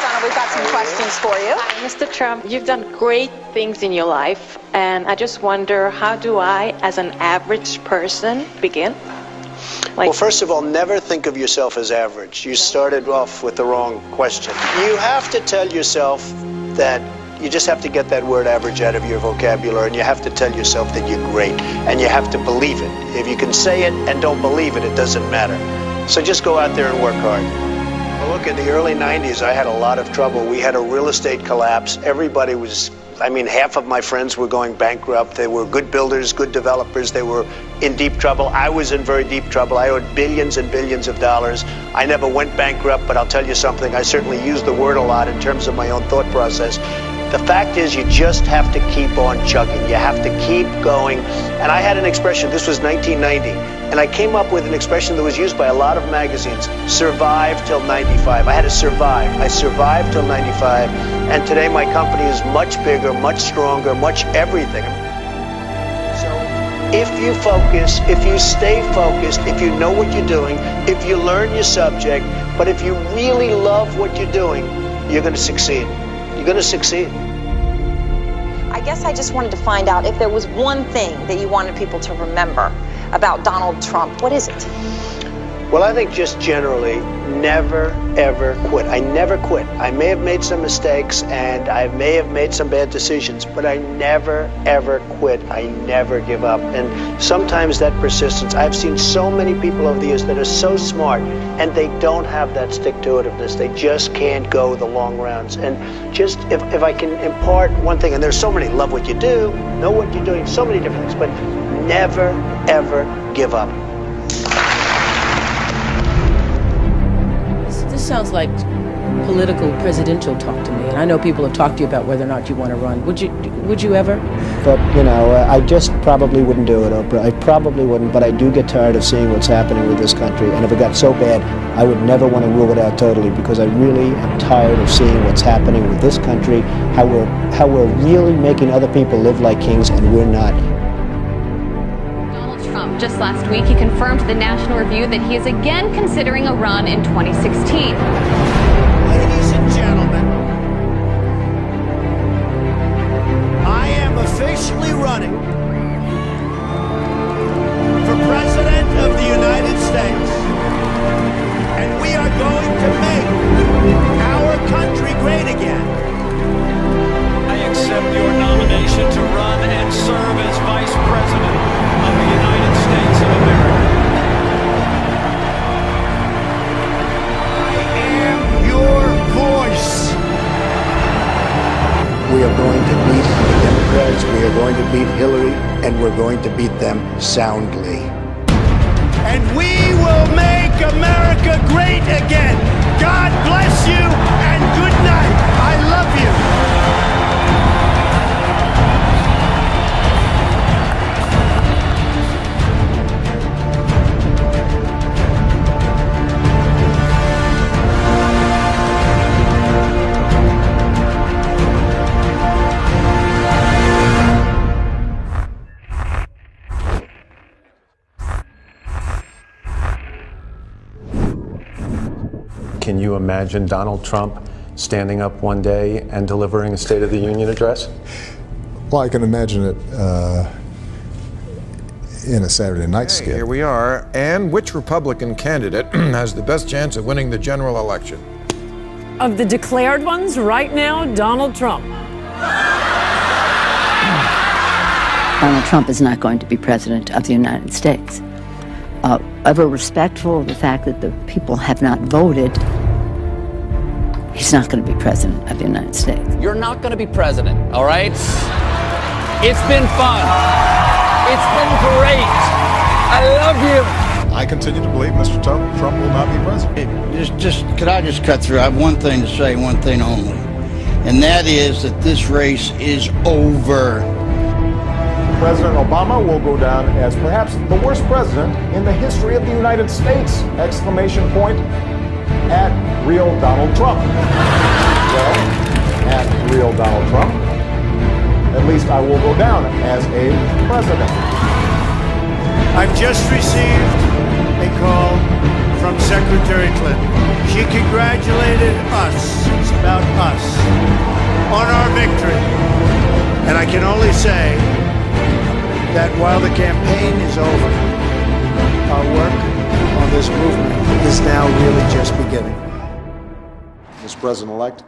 Donald. We've got some questions for you. Hi, Mr. Trump. You've done great things in your life, and I just wonder, how do I, as an average person, begin? Well, first of all, never think of yourself as average. You started off with the wrong question. You have to tell yourself that you just have to get that word average out of your vocabulary, and you have to tell yourself that you're great, and you have to believe it. If you can say it and don't believe it, it doesn't matter. So just go out there and work hard. Well, look, in the early 90s, I had a lot of trouble. We had a real estate collapse. Everybody was, half of my friends were going bankrupt. They were good builders, good developers. They were in deep trouble. I was in very deep trouble. I owed billions and billions of dollars. I never went bankrupt, but I'll tell you something. I certainly used the word a lot in terms of my own thought process. The fact is, you just have to keep on chugging. You have to keep going. And I had an expression, this was 1990, and I came up with an expression that was used by a lot of magazines, survive till 95. I had to survive. I survived till 95, and today my company is much bigger, much stronger, much everything. So if you focus, if you stay focused, if you know what you're doing, if you learn your subject, but if you really love what you're doing, you're going to succeed. You're going to succeed. I guess I just wanted to find out if there was one thing that you wanted people to remember about Donald Trump. What is it? Well, I think just generally, never, ever quit. I never quit. I may have made some mistakes, and I may have made some bad decisions, but I never, ever quit. I never give up. And sometimes that persistence, I've seen so many people over the years that are so smart, and they don't have that stick-to-itiveness. They just can't go the long rounds. And just, if I can impart one thing, and there's so many, love what you do, know what you're doing, so many different things, but never, ever give up. This sounds like political presidential talk to me, and I know people have talked to you about whether or not you want to run. Would you ever? But, I just probably wouldn't do it, Oprah. I probably wouldn't, but I do get tired of seeing what's happening with this country, and if it got so bad, I would never want to rule it out totally, because I really am tired of seeing what's happening with this country, how we're really making other people live like kings, and we're not. Just last week, he confirmed to the National Review that he is again considering a run in 2016. Ladies and gentlemen, I am officially running for President of the United States, and we are going to make our country great again. I accept your nomination to run and serve as Vice President of the United States of America. I am your voice. We are going to beat the Democrats, we are going to beat Hillary, and we're going to beat them soundly. And we will make America great again. God bless you and good night. I love you. Can you imagine Donald Trump standing up one day and delivering a State of the Union address? Well, I can imagine it in a Saturday night skit. Here we are. And which Republican candidate has the best chance of winning the general election? Of the declared ones right now, Donald Trump. Donald Trump is not going to be president of the United States. Ever respectful of the fact that the people have not voted, he's not going to be president of the United States. You're not going to be president, all right? It's been fun. It's been great. I love you. I continue to believe Mr. Trump will not be president. Could I just cut through? I have one thing to say, one thing only, and that is that this race is over. President Obama will go down as perhaps the worst president in the history of the United States! Exclamation point at real Donald Trump. Well, at real Donald Trump, at least I will go down as a president. I've just received a call from Secretary Clinton. She congratulated us, it's about us, on our victory. And I can only say that while the campaign is over, our work on this movement is now really just beginning. Mr. President-elect.